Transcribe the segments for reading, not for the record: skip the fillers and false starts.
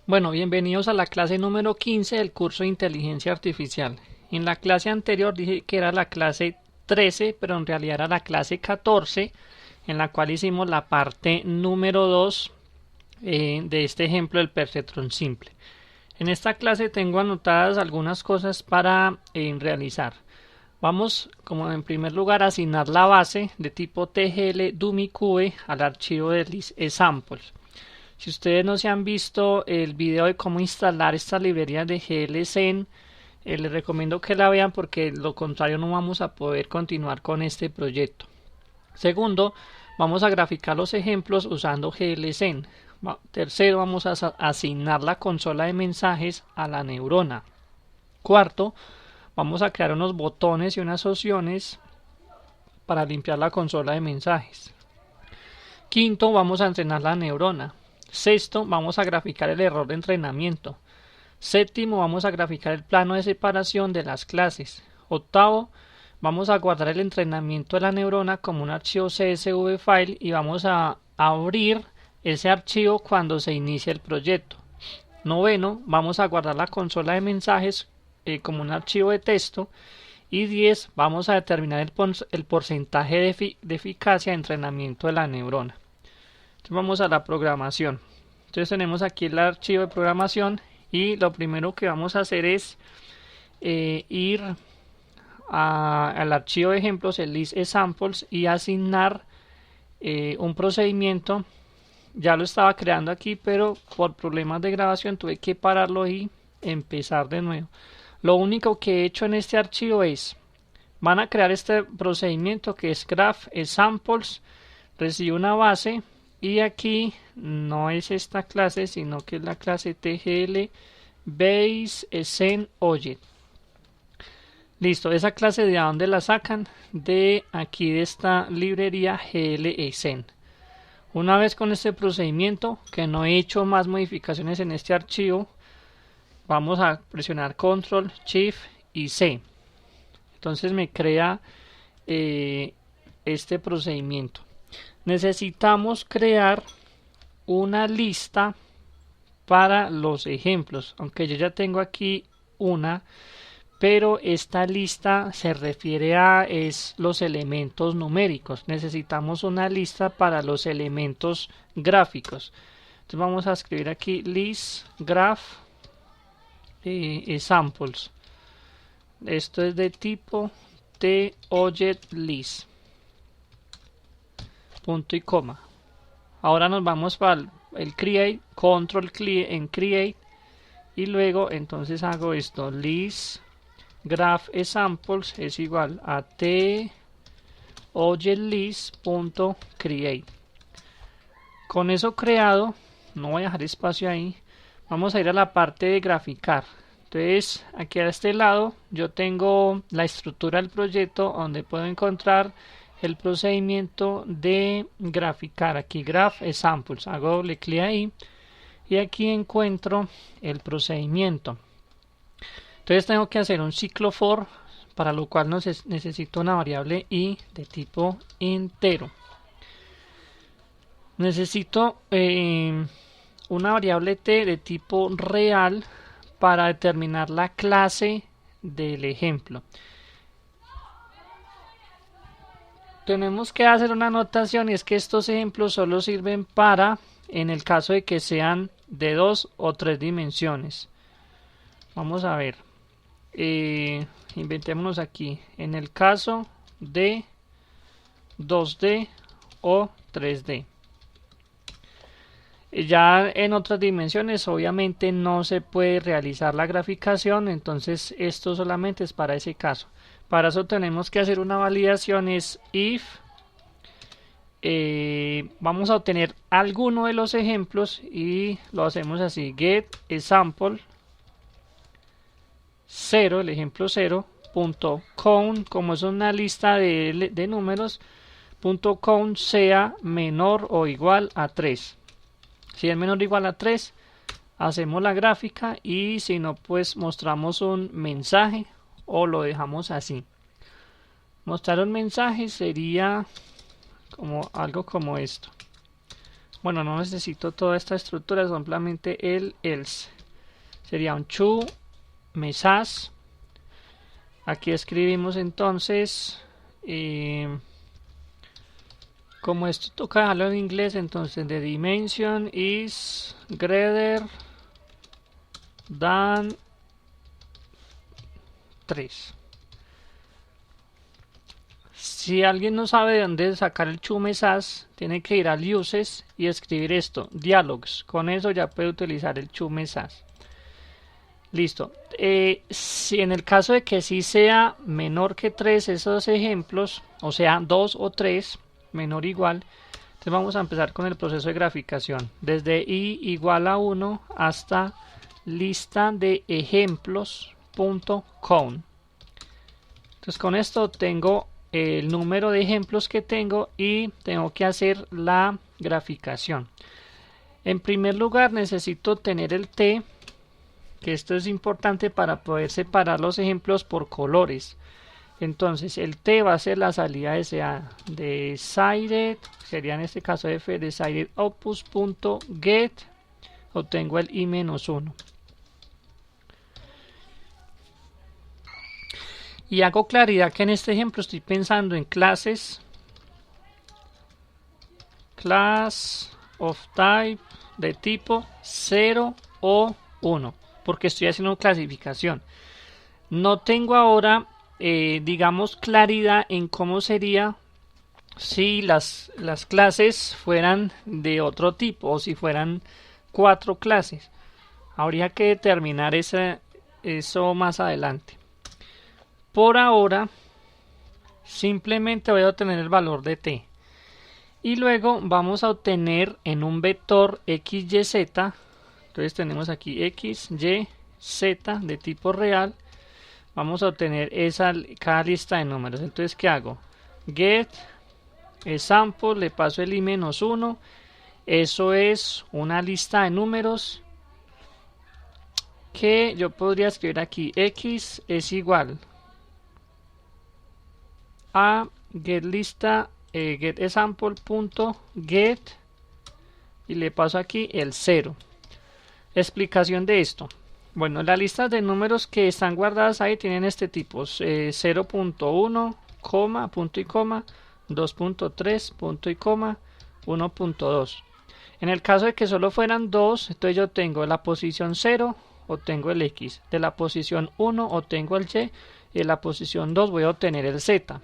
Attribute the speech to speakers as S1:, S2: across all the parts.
S1: Bueno, bienvenidos a la clase número 15 del curso de Inteligencia Artificial. En la clase anterior dije que era la clase 13, pero en realidad era la clase 14, en la cual hicimos la parte número 2 de este ejemplo del perceptrón simple. En esta clase tengo anotadas algunas cosas para realizar. Vamos, como en primer lugar, a asignar la base de tipo TGL DumiCube al archivo de list samples. Si ustedes no se han visto el video de cómo instalar esta librería de GLSen, les recomiendo que la vean porque lo contrario no vamos a poder continuar con este proyecto. Segundo, vamos a graficar los ejemplos usando GLSen. Tercero, vamos a asignar la consola de mensajes a la neurona. Cuarto, vamos a crear unos botones y unas opciones para limpiar la consola de mensajes. Quinto, vamos a entrenar la neurona. Sexto, vamos a graficar el error de entrenamiento. Séptimo, vamos a graficar el plano de separación de las clases. Octavo, vamos a guardar el entrenamiento de la neurona como un archivo CSV file y vamos a abrir ese archivo cuando se inicie el proyecto. Noveno, vamos a guardar la consola de mensajes como un archivo de texto. Y 10, vamos a determinar el porcentaje de eficacia de entrenamiento de la neurona. Entonces vamos a la programación. Entonces tenemos aquí el archivo de programación y lo primero que vamos a hacer es ir al archivo de ejemplos, el list samples, y asignar un procedimiento. Ya lo estaba creando aquí, pero por problemas de grabación tuve que pararlo y empezar de nuevo. Lo único que he hecho en este archivo es, van a crear este procedimiento que es graph samples, recibe una base. Y aquí no es esta clase, sino que es la clase TGL Base Scene Object. Listo, esa clase de dónde la sacan, de aquí de esta librería GLSen. Una vez con este procedimiento, que no he hecho más modificaciones en este archivo, vamos a presionar Control, Shift y C. Entonces me crea este procedimiento. Necesitamos crear una lista para los ejemplos, aunque yo ya tengo aquí una, pero esta lista se refiere a los elementos numéricos. Necesitamos una lista para los elementos gráficos. Entonces vamos a escribir aquí list graph samples. Esto es de tipo TObjectList. Punto y coma. Ahora nos vamos para el create, control en create, y luego entonces hago esto, list graph samples es igual a TObjectList.create. Con eso creado, no voy a dejar espacio ahí, vamos a ir a la parte de graficar. Entonces aquí a este lado yo tengo la estructura del proyecto donde puedo encontrar el procedimiento de graficar. Aquí graph samples, hago doble clic ahí y aquí encuentro el procedimiento. Entonces tengo que hacer un ciclo for, para lo cual necesito una variable i de tipo entero. Necesito una variable t de tipo real para determinar la clase del ejemplo. Tenemos que hacer una anotación, y es que estos ejemplos solo sirven para, en el caso de que sean de 2 o 3 dimensiones. Vamos a ver, inventémonos aquí, en el caso de 2D o 3D. Ya en otras dimensiones obviamente no se puede realizar la graficación, entonces esto solamente es para ese caso. Para eso tenemos que hacer una validación, es if vamos a obtener alguno de los ejemplos y lo hacemos así, get example 0, el ejemplo 0, punto count, como es una lista de números, punto count sea menor o igual a 3. Si es menor o igual a 3, hacemos la gráfica, y si no, pues mostramos un mensaje o lo dejamos así. Mostrar un mensaje sería como algo como esto. Bueno, no necesito toda esta estructura, simplemente el else. Sería un chu mesas. Aquí escribimos entonces, como esto toca dejarlo en inglés, entonces the dimension is greater than 3. Si alguien no sabe de dónde sacar el chumesas, tiene que ir al uses y escribir esto, dialogs. Con eso ya puede utilizar el chumesas. Listo. Si en el caso de que sí sea menor que 3 esos ejemplos, o sea 2 o 3, menor o igual, entonces vamos a empezar con el proceso de graficación. Desde i igual a 1 hasta lista de ejemplos.count. Entonces con esto tengo el número de ejemplos que tengo y tengo que hacer la graficación. En primer lugar necesito tener el t, que esto es importante para poder separar los ejemplos por colores. Entonces el t va a ser la salida deseada. Decided, sería en este caso f, decided outputs.get, obtengo el i-1. Y hago claridad que en este ejemplo estoy pensando en clases, class of type de tipo 0 o 1, porque estoy haciendo clasificación. No tengo ahora, digamos, claridad en cómo sería si las clases fueran de otro tipo o si fueran 4 clases. Habría que determinar eso más adelante. Por ahora, simplemente voy a obtener el valor de t. Y luego vamos a obtener en un vector x, y, z. Entonces tenemos aquí x, y, z de tipo real. Vamos a obtener cada lista de números. Entonces, ¿qué hago? Get sample, le paso el i-1. Eso es una lista de números que yo podría escribir aquí. X es igual a getLista, getExample.get y le paso aquí el 0. Explicación de esto. Bueno, las listas de números que están guardadas ahí tienen este tipo: 0.1, coma, punto y coma, 2.3, punto y coma, 1.2. En el caso de que solo fueran 2, entonces yo tengo la posición 0, obtengo el X. De la posición 1 obtengo el Y. Y de la posición 2 voy a obtener el Z.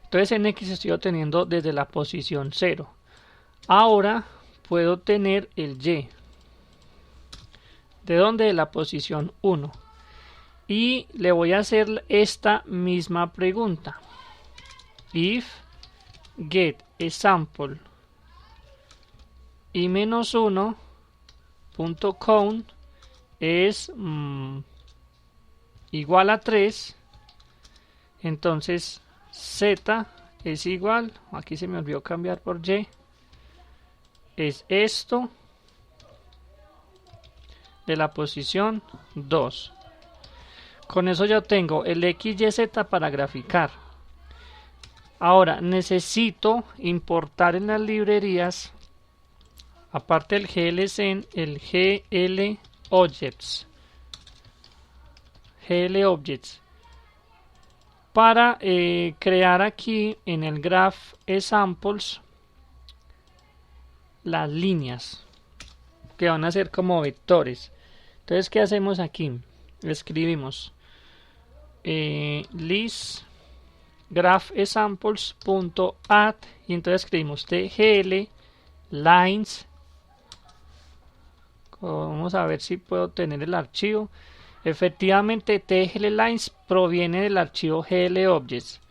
S1: Entonces en X estoy obteniendo desde la posición 0. Ahora puedo obtener el Y. ¿De dónde? De la posición 1. Y le voy a hacer esta misma pregunta. If get example i-1 punto count es igual a 3, entonces z es igual, aquí se me olvidó cambiar por y, es esto de la posición 2. Con eso ya tengo el x, y, z para graficar. Ahora necesito importar en las librerías, aparte del glScene, el glObjects. glObjects. Para crear aquí en el graph examples las líneas que van a ser como vectores. Entonces, ¿qué hacemos aquí? Escribimos list graph examples.add y entonces escribimos tgl lines. Vamos a ver si puedo tener el archivo. Efectivamente, tglLines proviene del archivo glObjects.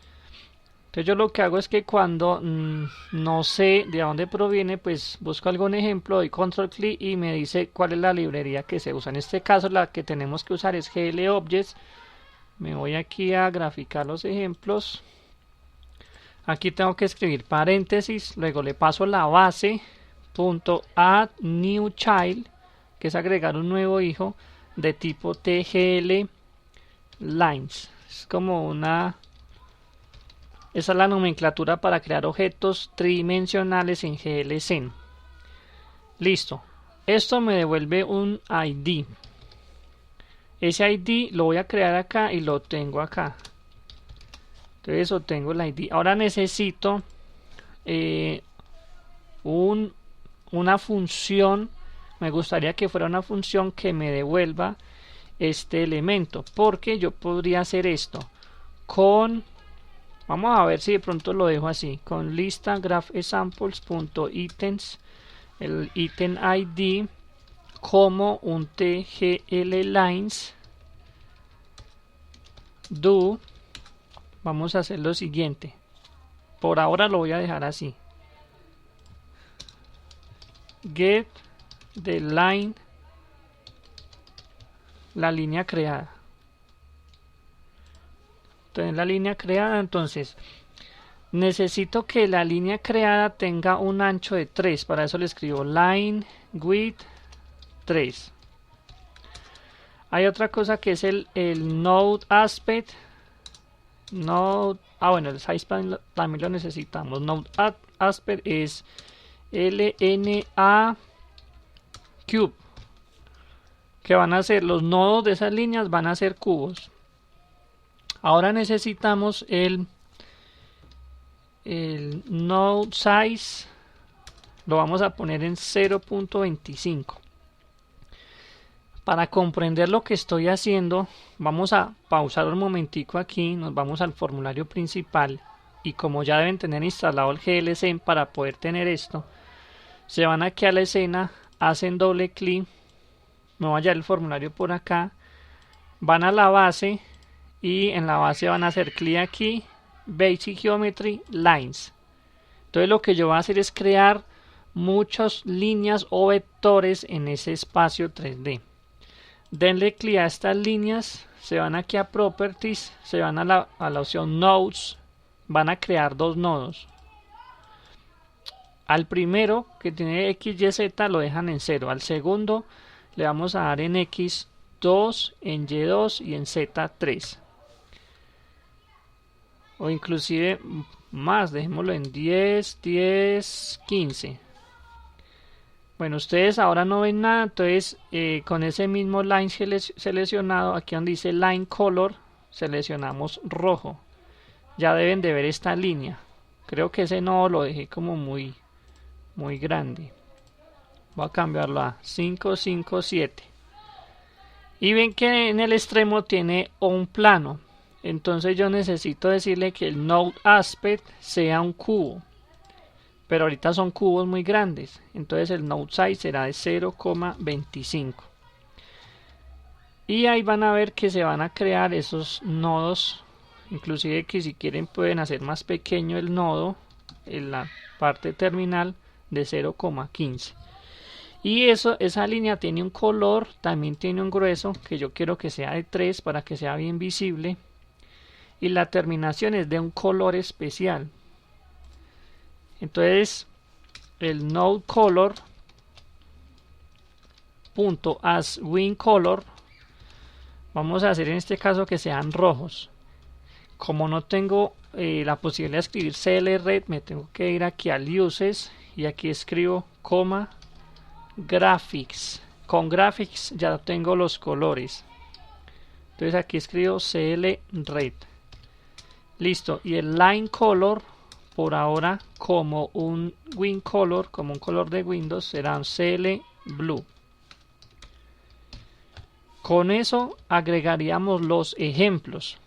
S1: Entonces yo lo que hago es que cuando no sé de dónde proviene, pues busco algún ejemplo, doy control clic y me dice cuál es la librería que se usa. En este caso la que tenemos que usar es glObjects. Me voy aquí a graficar los ejemplos. Aquí tengo que escribir paréntesis, luego le paso la base, .add new child, que es agregar un nuevo hijo de tipo tgl lines. Es como esa es la nomenclatura para crear objetos tridimensionales en glScene. Listo. Esto me devuelve un ID. Ese ID lo voy a crear acá y lo tengo acá. Entonces obtengo el ID. Ahora necesito una función. Me gustaría que fuera una función que me devuelva este elemento, porque yo podría hacer esto con, vamos a ver si de pronto lo dejo así, con lista graph examples.items, el item ID como un tgl lines do. Vamos a hacer lo siguiente, por ahora lo voy a dejar así, get the line, la línea creada. Entonces la línea creada, entonces necesito que la línea creada tenga un ancho de 3, para eso le escribo line width 3. Hay otra cosa que es el node aspect. Bueno, el size también lo necesitamos. Node aspect es LNA cube, que van a ser los nodos de esas líneas, van a ser cubos. Ahora necesitamos el node size, lo vamos a poner en 0.25. Para comprender lo que estoy haciendo, vamos a pausar un momentico aquí, nos vamos al formulario principal y como ya deben tener instalado el GLSEM para poder tener esto, se van aquí a la escena, hacen doble clic, me voy a hallar el formulario por acá, van a la base y en la base van a hacer clic aquí, Basic Geometry Lines. Entonces lo que yo voy a hacer es crear muchas líneas o vectores en ese espacio 3D. Denle clic a estas líneas, se van aquí a Properties, se van a la opción Nodes, van a crear dos nodos. Al primero que tiene X, Y, Z lo dejan en 0, al segundo le vamos a dar en X 2, en Y 2 y en Z 3. O inclusive más, dejémoslo en 10, 10, 15. Bueno, ustedes ahora no ven nada, entonces con ese mismo line seleccionado, aquí donde dice line color, seleccionamos rojo. Ya deben de ver esta línea. Creo que ese nodo lo dejé como muy grande. Voy a cambiarlo a 557. Y ven que en el extremo tiene un plano. Entonces yo necesito decirle que el node aspect sea un cubo. Pero ahorita son cubos muy grandes, entonces el node size será de 0,25. Y ahí van a ver que se van a crear esos nodos, inclusive que si quieren pueden hacer más pequeño el nodo en la parte terminal de 0,15. Y esa línea tiene un color, también tiene un grueso que yo quiero que sea de 3 para que sea bien visible. Y la terminación es de un color especial. Entonces el node color punto as win color, vamos a hacer en este caso que sean rojos. Como no tengo la posibilidad de escribir CL red, me tengo que ir aquí al uses y aquí escribo coma graphics. Con graphics ya tengo los colores, entonces aquí escribo CL red. Listo. Y el line color por ahora como un win color, como un color de Windows, será un CL blue. Con eso agregaríamos los ejemplos.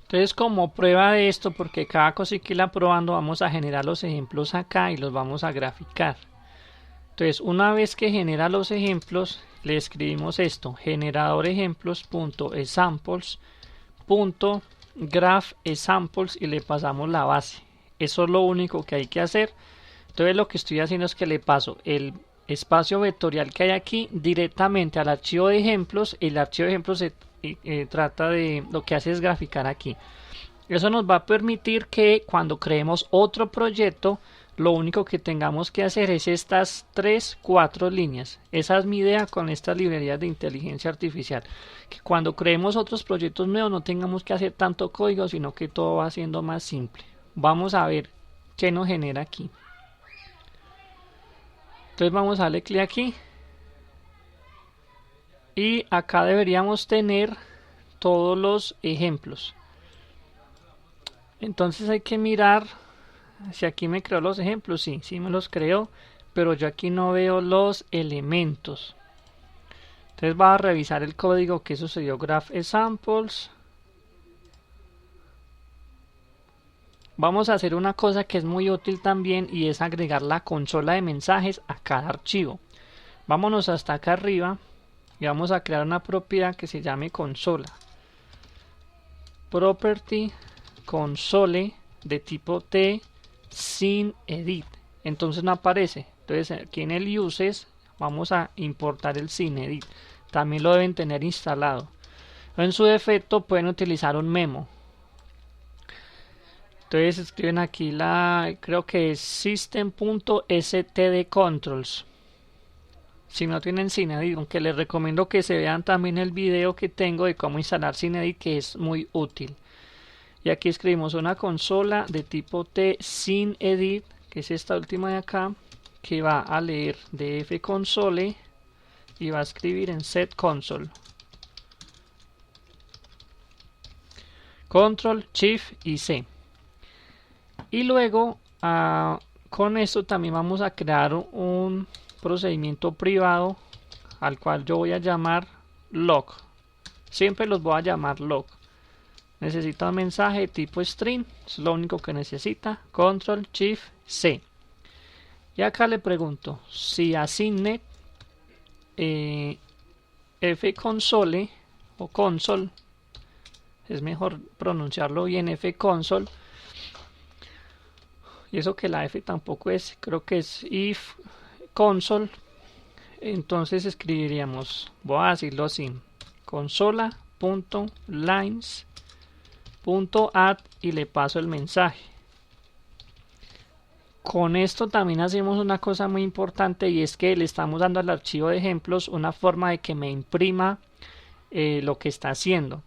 S1: Entonces, como prueba de esto, porque cada cosa que la probando, vamos a generar los ejemplos acá y los vamos a graficar. Entonces, una vez que genera los ejemplos, le escribimos esto: generador ejemplos.examples.graph examples y le pasamos la base. Eso es lo único que hay que hacer. Entonces lo que estoy haciendo es que le paso el espacio vectorial que hay aquí directamente al archivo de ejemplos. El archivo de ejemplos se trata de, lo que hace es graficar aquí. Eso nos va a permitir que cuando creemos otro proyecto, lo único que tengamos que hacer es estas 3-4 líneas. Esa es mi idea con estas librerías de inteligencia artificial, que cuando creemos otros proyectos nuevos no tengamos que hacer tanto código, sino que todo va siendo más simple. Vamos a ver qué nos genera aquí. Entonces vamos a darle clic aquí y acá deberíamos tener todos los ejemplos. Entonces hay que mirar si aquí me creó los ejemplos. Sí me los creó, pero yo aquí no veo los elementos. Entonces va a revisar el código que sucedió graph examples. Vamos a hacer una cosa que es muy útil también, y es agregar la consola de mensajes a cada archivo. Vámonos hasta acá arriba y vamos a crear una propiedad que se llame consola. Property console de tipo T sin edit. Entonces no aparece. Entonces aquí en el uses vamos a importar el sin edit. También lo deben tener instalado. En su defecto pueden utilizar un memo. Entonces escriben aquí creo que es system.stdcontrols. Si no tienen Synedit, aunque les recomiendo que se vean también el video que tengo de cómo instalar Synedit, que es muy útil. Y aquí escribimos una consola de tipo T sin edit, que es esta última de acá, que va a leer df console y va a escribir en set console. Control, Shift y C. Y luego con esto también vamos a crear un procedimiento privado al cual yo voy a llamar log. Siempre los voy a llamar log. Necesita un mensaje de tipo string, es lo único que necesita. Control, Shift, C. Y acá le pregunto si asigne fconsole o console, es mejor pronunciarlo bien, fconsole. Y eso que la F tampoco es, creo que es if console. Entonces escribiríamos, voy a decirlo así, consola.lines.add y le paso el mensaje. Con esto también hacemos una cosa muy importante, y es que le estamos dando al archivo de ejemplos una forma de que me imprima lo que está haciendo.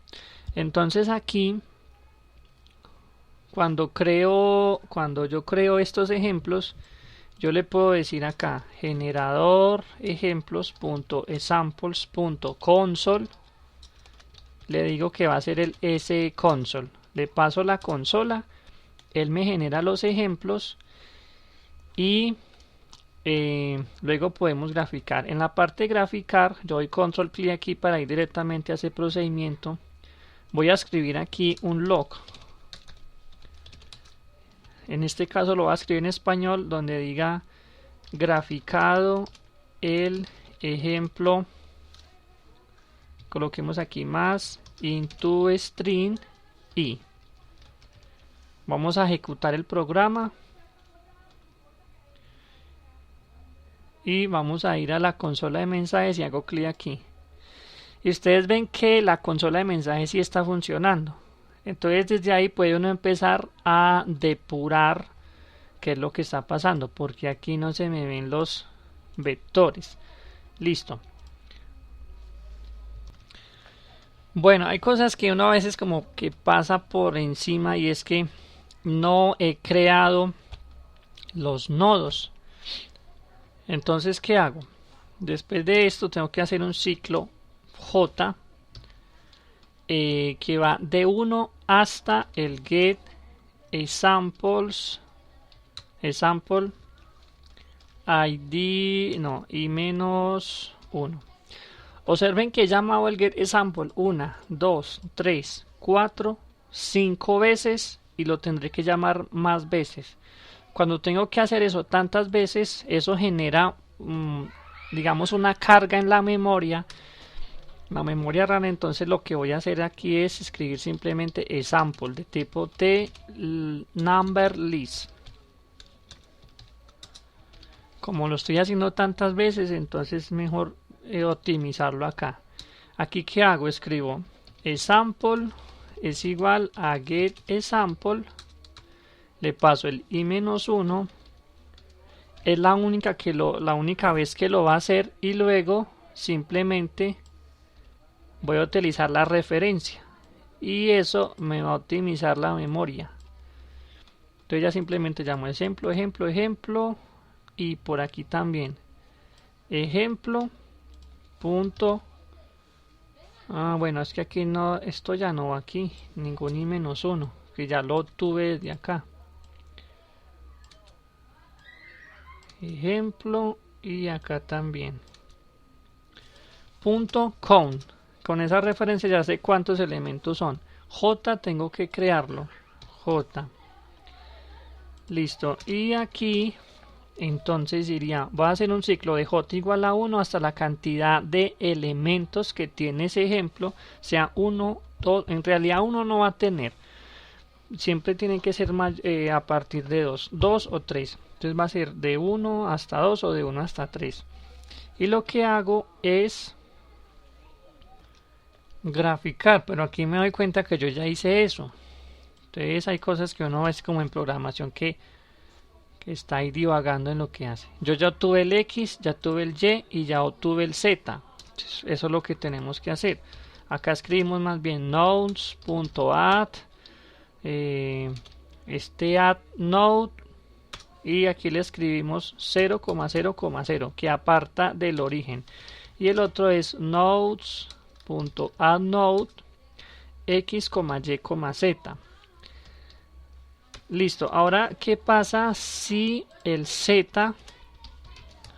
S1: Entonces aquí cuando yo creo estos ejemplos, yo le puedo decir acá generador ejemplos.examples.console, le digo que va a ser el sconsole, le paso la consola, él me genera los ejemplos y luego podemos graficar. En la parte de graficar yo doy control clic aquí para ir directamente a ese procedimiento. Voy a escribir aquí un log. En este caso lo voy a escribir en español, donde diga graficado el ejemplo. Coloquemos aquí más into string y vamos a ejecutar el programa y vamos a ir a la consola de mensajes y hago clic aquí. Y ustedes ven que la consola de mensajes sí está funcionando. Entonces desde ahí puede uno empezar a depurar qué es lo que está pasando, porque aquí no se me ven los vectores. Listo. Bueno, hay cosas que uno a veces como que pasa por encima, y es que no he creado los nodos. Entonces, ¿qué hago? Después de esto tengo que hacer un ciclo J que va de 1 hasta el get examples example id no y menos 1. Observen que he llamado el get example 1, 2, 3, 4, 5 veces, y lo tendré que llamar más veces. Cuando tengo que hacer eso tantas veces, eso genera digamos una carga en la memoria RAM. Entonces lo que voy a hacer aquí es escribir simplemente example de tipo t number list. Como lo estoy haciendo tantas veces, entonces es mejor optimizarlo acá. Aquí, ¿qué hago? Escribo example es igual a get example, le paso el i-1, es la única vez que lo va a hacer, y luego simplemente voy a utilizar la referencia y eso me va a optimizar la memoria. Entonces ya simplemente llamo ejemplo y por aquí también ejemplo punto. Bueno, es que aquí no, esto ya no va aquí, ningún i menos 1, que ya lo obtuve desde acá. Ejemplo, y acá también. Punto count. Con esa referencia ya sé cuántos elementos son. J tengo que crearlo. J. Listo. Y aquí entonces diría, voy a hacer un ciclo de j igual a 1 hasta la cantidad de elementos que tiene ese ejemplo, sea 1, 2, en realidad 1 no va a tener, siempre tiene que ser más, a partir de 2 o 3, entonces va a ser de 1 hasta 2 o de 1 hasta 3. Y lo que hago es graficar, pero aquí me doy cuenta que yo ya hice eso. Entonces hay cosas que uno ve como en programación que está ahí divagando en lo que hace. Yo ya obtuve el X, ya tuve el Y y ya obtuve el Z. Entonces, eso es lo que tenemos que hacer. Acá escribimos más bien nodes.add, este add node, y aquí le escribimos 0,0,0 que aparta del origen. Y el otro es nodes.addNode x, y, z. Listo, ahora ¿qué pasa si el z,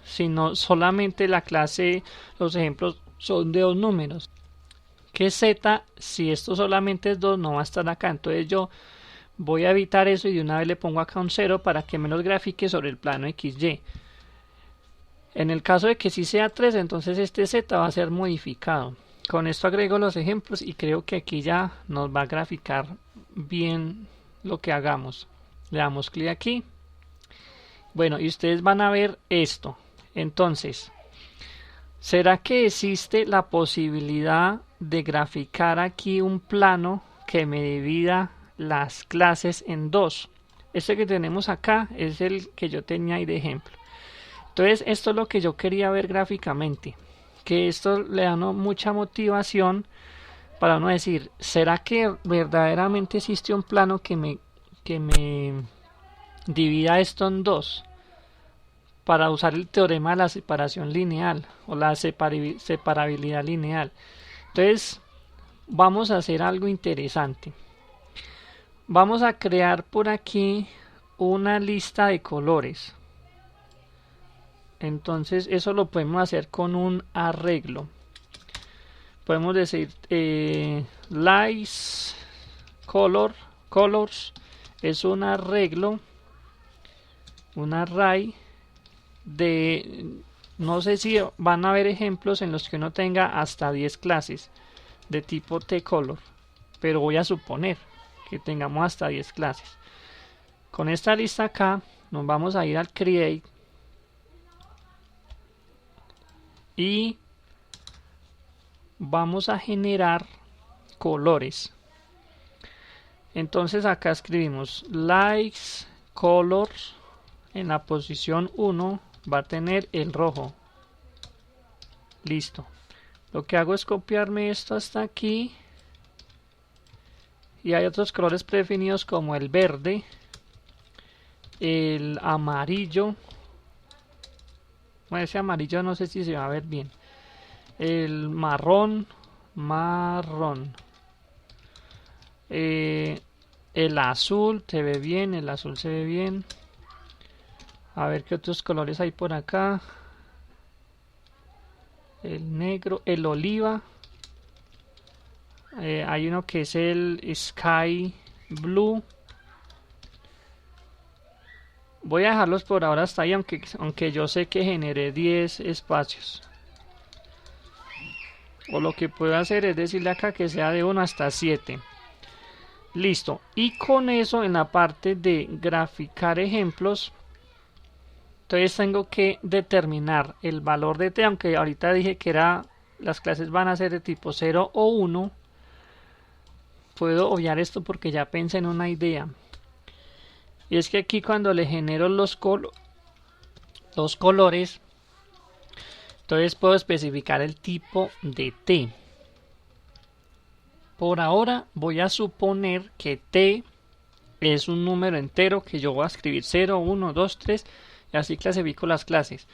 S1: si no solamente la clase, los ejemplos son de 2 números? ¿Qué z? Si esto solamente es 2 no va a estar acá, entonces yo voy a evitar eso y de una vez le pongo acá un 0 para que me los grafique sobre el plano XY. En el caso de que sí sea 3, entonces este z va a ser modificado. Con esto agrego los ejemplos y creo que aquí ya nos va a graficar bien lo que hagamos. Le damos clic aquí. Bueno, y ustedes van a ver esto. Entonces, ¿será que existe la posibilidad de graficar aquí un plano que me divida las clases en dos? Este que tenemos acá es el que yo tenía ahí de ejemplo. Entonces, esto es lo que yo quería ver gráficamente. Que esto le da mucha motivación para uno decir, ¿será que verdaderamente existe un plano que me divida esto en dos? Para usar el teorema de la separación lineal o la separabilidad lineal. Entonces, vamos a hacer algo interesante. Vamos a crear por aquí una lista de colores. Entonces, eso lo podemos hacer con un arreglo. Podemos decir lights colors es un arreglo, un array de, no sé si van a haber ejemplos en los que uno tenga hasta 10 clases de tipo tcolor, pero voy a suponer que tengamos hasta 10 clases. Con esta lista acá nos vamos a ir al create y vamos a generar colores. Entonces acá escribimos lights colors, en la posición 1 va a tener el rojo. Listo. Lo que hago es copiarme esto hasta aquí. Y hay otros colores predefinidos como el verde, el amarillo. Bueno, ese amarillo no sé si se va a ver bien. El marrón. El azul se ve bien, el azul se ve bien. A ver qué otros colores hay por acá. El negro, el oliva. Hay uno que es el sky blue. Voy a dejarlos por ahora hasta ahí, aunque yo sé que generé 10 espacios. O lo que puedo hacer es decirle acá que sea de 1 hasta 7. Listo. Y con eso en la parte de graficar ejemplos, entonces tengo que determinar el valor de t, aunque ahorita dije que las clases van a ser de tipo 0 o 1. Puedo obviar esto porque ya pensé en una idea. Y es que aquí cuando le genero los colores, entonces puedo especificar el tipo de t. Por ahora voy a suponer que t es un número entero que yo voy a escribir 0, 1, 2, 3 y así clasifico las clases.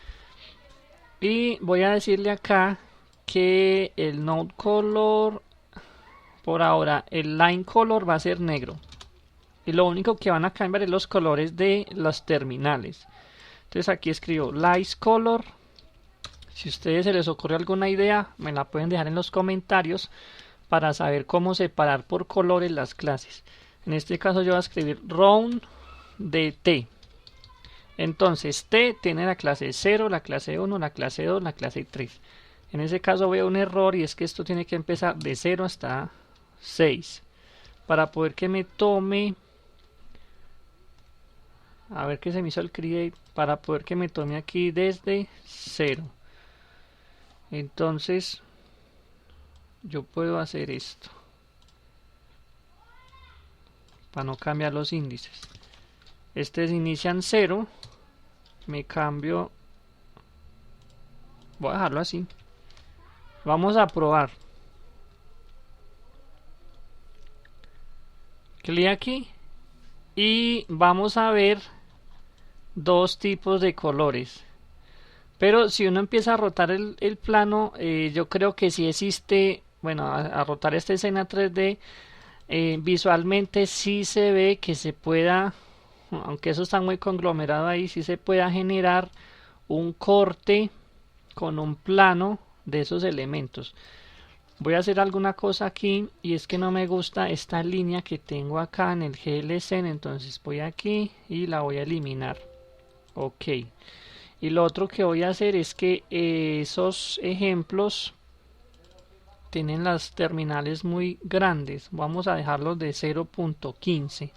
S1: Y voy a decirle acá que el node color, por ahora, el line color va a ser negro. Y lo único que van a cambiar es los colores de los terminales. Entonces aquí escribo light color. Si a ustedes se les ocurre alguna idea, me la pueden dejar en los comentarios para saber cómo separar por colores las clases. En este caso yo voy a escribir round de T. Entonces T tiene la clase 0, la clase 1, la clase 2, la clase 3. En ese caso veo un error y es que esto tiene que empezar de 0 hasta 6. Para poder que me tome... A ver qué se me hizo el create. Para poder que me tome aquí desde 0. Entonces yo puedo hacer esto. Para no cambiar los índices. Este se inicia en 0. Me cambio. Voy a dejarlo así. Vamos a probar. Clic aquí. Y vamos a ver dos tipos de colores. Pero si uno empieza a rotar el plano, yo creo que sí existe, bueno, a rotar esta escena 3D, visualmente sí se ve que se pueda, aunque eso está muy conglomerado ahí, sí se pueda generar un corte con un plano de esos elementos. Voy a hacer alguna cosa aquí y es que no me gusta esta línea que tengo acá en el GLScene, entonces voy aquí y la voy a eliminar. Ok. Y lo otro que voy a hacer es que esos ejemplos tienen las terminales muy grandes. Vamos a dejarlos de 0.15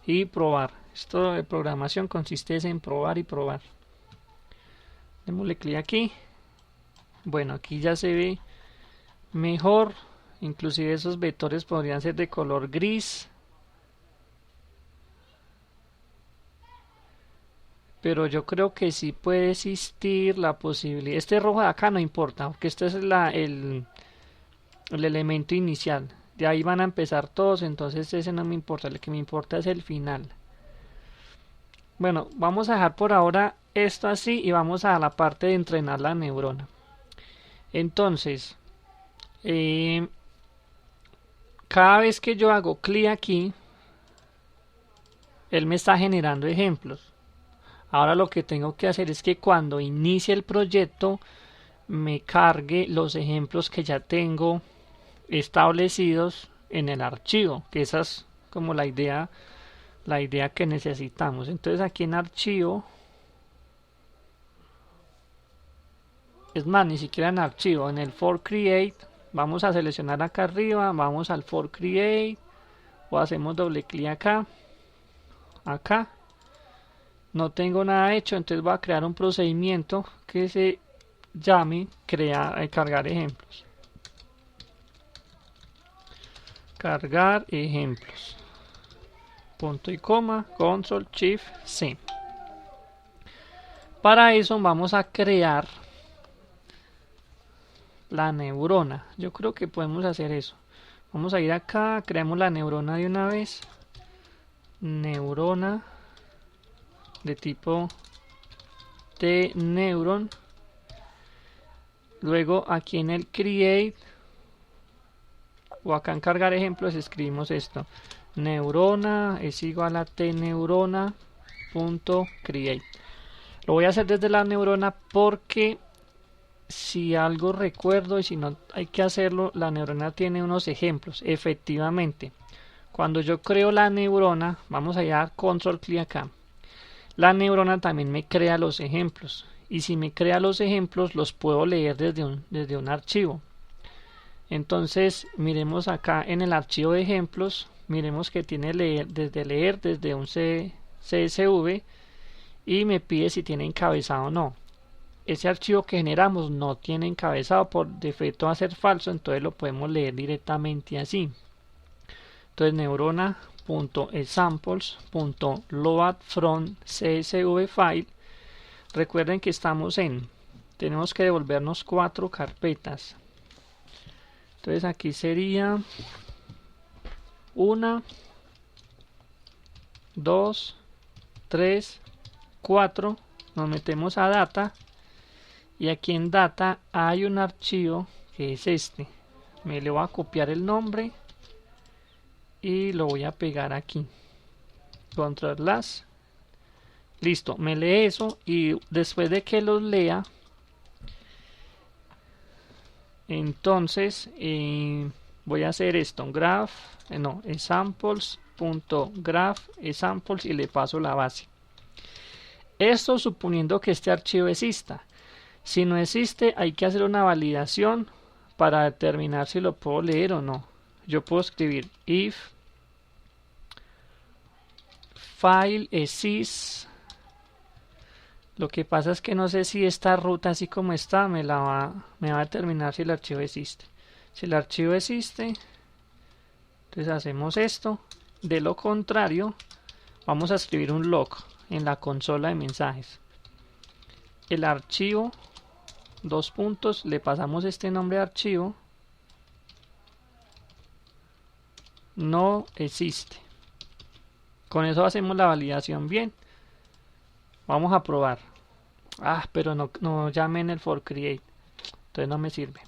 S1: y probar. Esto de programación consiste en probar y probar. Démosle clic aquí. Bueno, aquí ya se ve mejor. Inclusive esos vectores podrían ser de color gris. Pero yo creo que sí puede existir la posibilidad. Este rojo de acá no importa, porque este es el elemento inicial. De ahí van a empezar todos, entonces ese no me importa. Lo que me importa es el final. Bueno, vamos a dejar por ahora esto así y vamos a la parte de entrenar la neurona. Entonces, cada vez que yo hago clic aquí, él me está generando ejemplos. Ahora lo que tengo que hacer es que cuando inicie el proyecto me cargue los ejemplos que ya tengo establecidos en el archivo, que esa es como la idea que necesitamos. Entonces aquí en archivo, es más, ni siquiera en archivo, en el for create, vamos a seleccionar acá arriba, vamos al for create o hacemos doble clic acá, no tengo nada hecho, entonces voy a crear un procedimiento que se llame cargar ejemplos. Cargar ejemplos. Punto y coma, control shift C. Para eso vamos a crear la neurona. Yo creo que podemos hacer eso. Vamos a ir acá, creamos la neurona de una vez. Neurona de tipo T-neuron. Luego aquí en el create o acá en cargar ejemplos escribimos esto. Neurona es igual a tneurona.create. Lo voy a hacer desde la neurona porque si algo recuerdo y si no hay que hacerlo, la neurona tiene unos ejemplos. Efectivamente, cuando yo creo la neurona, vamos a dar control clic acá. La neurona también me crea los ejemplos. Y si me crea los ejemplos, los puedo leer desde un archivo. Entonces, miremos acá en el archivo de ejemplos, miremos que tiene leer desde un CSV y me pide si tiene encabezado o no. Ese archivo que generamos no tiene encabezado, por defecto va a ser falso, entonces lo podemos leer directamente así. Entonces neurona.examples.load from CSV file. Recuerden que tenemos que devolvernos 4 carpetas. Entonces aquí sería 1, 2, 3, 4. Nos metemos a data y aquí en data hay un archivo que es este. Me le voy a copiar el nombre y lo voy a pegar aquí. Control las. Listo, me lee eso y después de que los lea, entonces voy a hacer esto, graph, no, examples.graph examples y le paso la base. Esto suponiendo que este archivo exista. Si no existe, hay que hacer una validación para determinar si lo puedo leer o no. Yo puedo escribir if file exists. Lo que pasa es que no sé si esta ruta así como está me va a determinar si el archivo existe. Si el archivo existe, entonces hacemos esto. De lo contrario, vamos a escribir un log en la consola de mensajes. El archivo, dos puntos, le pasamos este nombre de archivo. No existe. Con eso hacemos la validación bien. Vamos a probar. Pero no llamen el for create. Entonces no me sirve.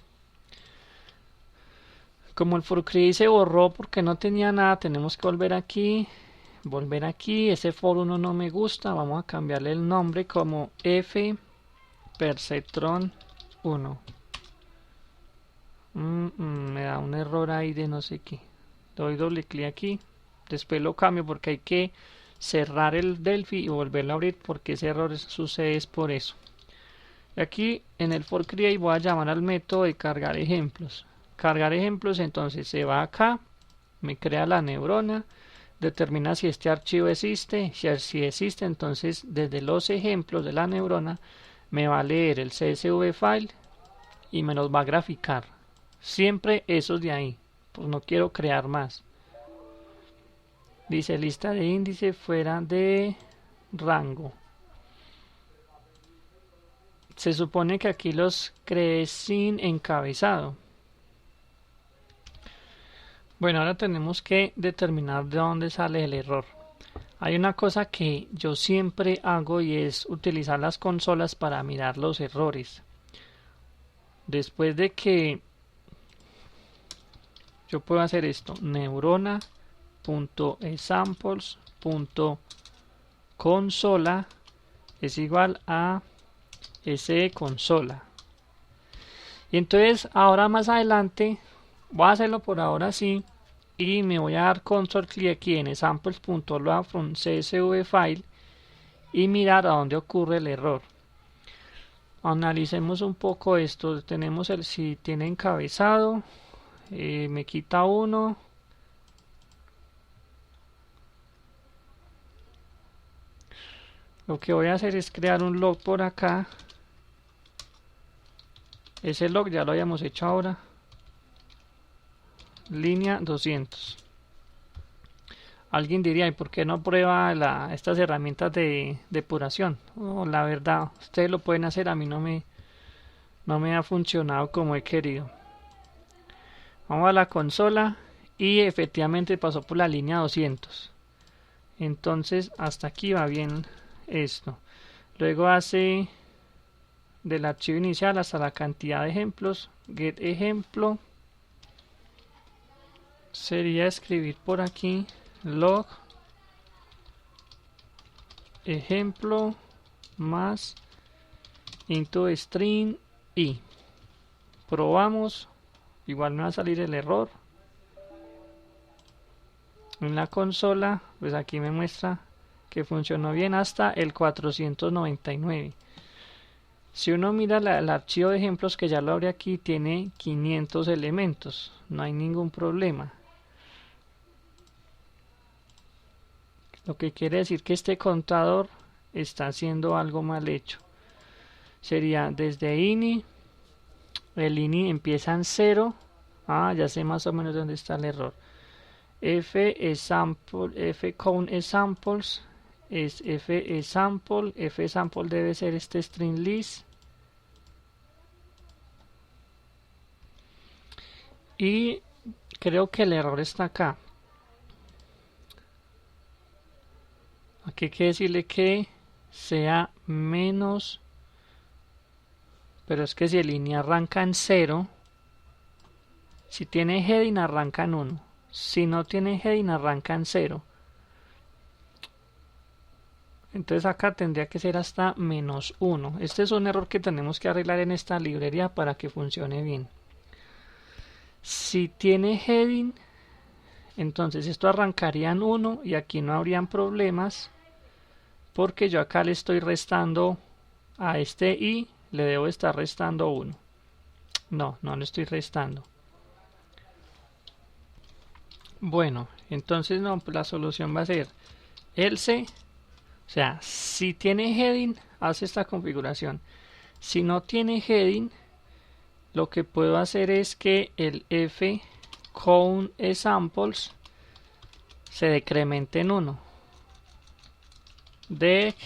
S1: Como el for create se borró porque no tenía nada, tenemos que volver aquí. Ese for 1 no me gusta. Vamos a cambiarle el nombre como f perceptron 1. Me da un error ahí de no sé qué. Doy doble clic aquí. Después lo cambio porque hay que cerrar el Delphi y volverlo a abrir porque ese error sucede es por eso. Y aquí en el for create voy a llamar al método de cargar ejemplos. Cargar ejemplos, entonces se va acá, me crea la neurona, determina si este archivo existe. Si existe, entonces desde los ejemplos de la neurona me va a leer el CSV file y me los va a graficar. Siempre esos de ahí, pues no quiero crear más. Dice lista de índice fuera de rango. Se supone que aquí los creé sin encabezado. Bueno, ahora tenemos que determinar de dónde sale el error. Hay una cosa que yo siempre hago y es utilizar las consolas para mirar los errores. Después de que yo puedo hacer esto, neurona.examples.consola es igual a consola. Y entonces ahora más adelante voy a hacerlo por ahora sí y me voy a dar control clic aquí en examples.load from csv file y mirar a dónde ocurre el error. Analicemos un poco esto. Tenemos el si tiene encabezado, me quita uno. Lo que voy a hacer es crear un log por acá. Ese log ya lo habíamos hecho ahora. Línea 200. Alguien diría, ¿y por qué no prueba estas herramientas de depuración? La verdad, ustedes lo pueden hacer, a mí no me ha funcionado como he querido. Vamos a la consola y efectivamente pasó por la línea 200. Entonces hasta aquí va bien esto. Luego hace del archivo inicial hasta la cantidad de ejemplos, get ejemplo. Sería escribir por aquí log ejemplo más into string y probamos. Igual me va a salir el error en la consola, pues aquí me muestra que funcionó bien hasta el 499. Si uno mira el archivo de ejemplos que ya lo abre aquí, tiene 500 elementos, no hay ningún problema. Lo que quiere decir que este contador está haciendo algo mal hecho. Sería desde ini, el ini empieza en 0. Ya sé más o menos dónde está el error. F count examples es f sample debe ser este string list. Y creo que el error está acá. Aquí hay que decirle que sea menos pero es que si el línea arranca en 0, si tiene heading arranca en 1, si no tiene heading arranca en 0. Entonces acá tendría que ser hasta -1. Este es un error que tenemos que arreglar en esta librería para que funcione bien. Si tiene heading, entonces esto arrancaría en 1 y aquí no habrían problemas, porque yo acá le estoy restando a este i, le debo estar restando 1. No le estoy restando. Bueno, entonces no, pues la solución va a ser else, o sea, si tiene heading, hace esta configuración. Si no tiene heading, lo que puedo hacer es que el f count samples se decremente en 1. Dec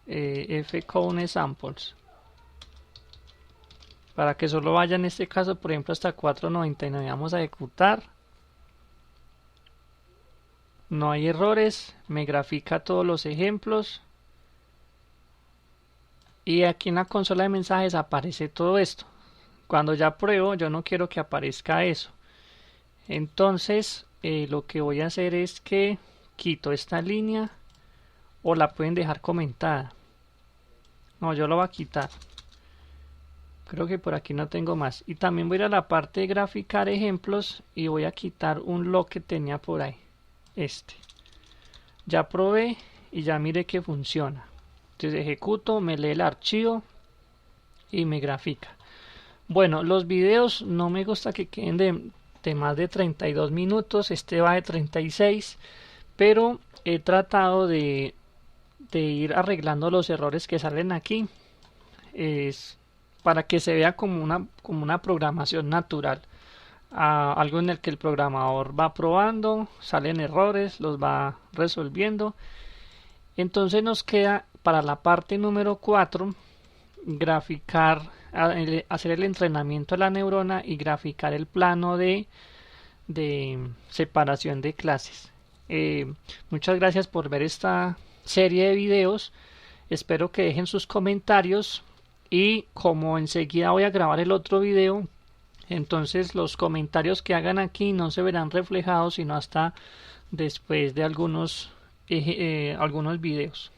S1: f count samples, para que solo vaya en este caso, por ejemplo, hasta 499. Vamos a ejecutar. No hay errores, me grafica todos los ejemplos y aquí en la consola de mensajes aparece todo esto. Cuando ya pruebo, yo no quiero que aparezca eso. Entonces lo que voy a hacer es que quito esta línea, o la pueden dejar comentada. No, yo lo voy a quitar. Creo que por aquí no tengo más. Y también voy a ir a la parte de graficar ejemplos y voy a quitar un log que tenía por ahí. Ya probé y ya mire que funciona. Entonces ejecuto, me lee el archivo y me grafica. Bueno, los videos no me gusta que queden de más de 32 minutos. Este va de 36, pero he tratado de ir arreglando los errores que salen aquí. Es para que se vea como una programación natural. Algo en el que el programador va probando, salen errores, los va resolviendo. Entonces nos queda para la parte número 4 graficar, hacer el entrenamiento de la neurona y graficar el plano de separación de clases. Muchas gracias por ver esta serie de videos. Espero que dejen sus comentarios y como enseguida voy a grabar el otro video, entonces los comentarios que hagan aquí no se verán reflejados sino hasta después de algunos videos.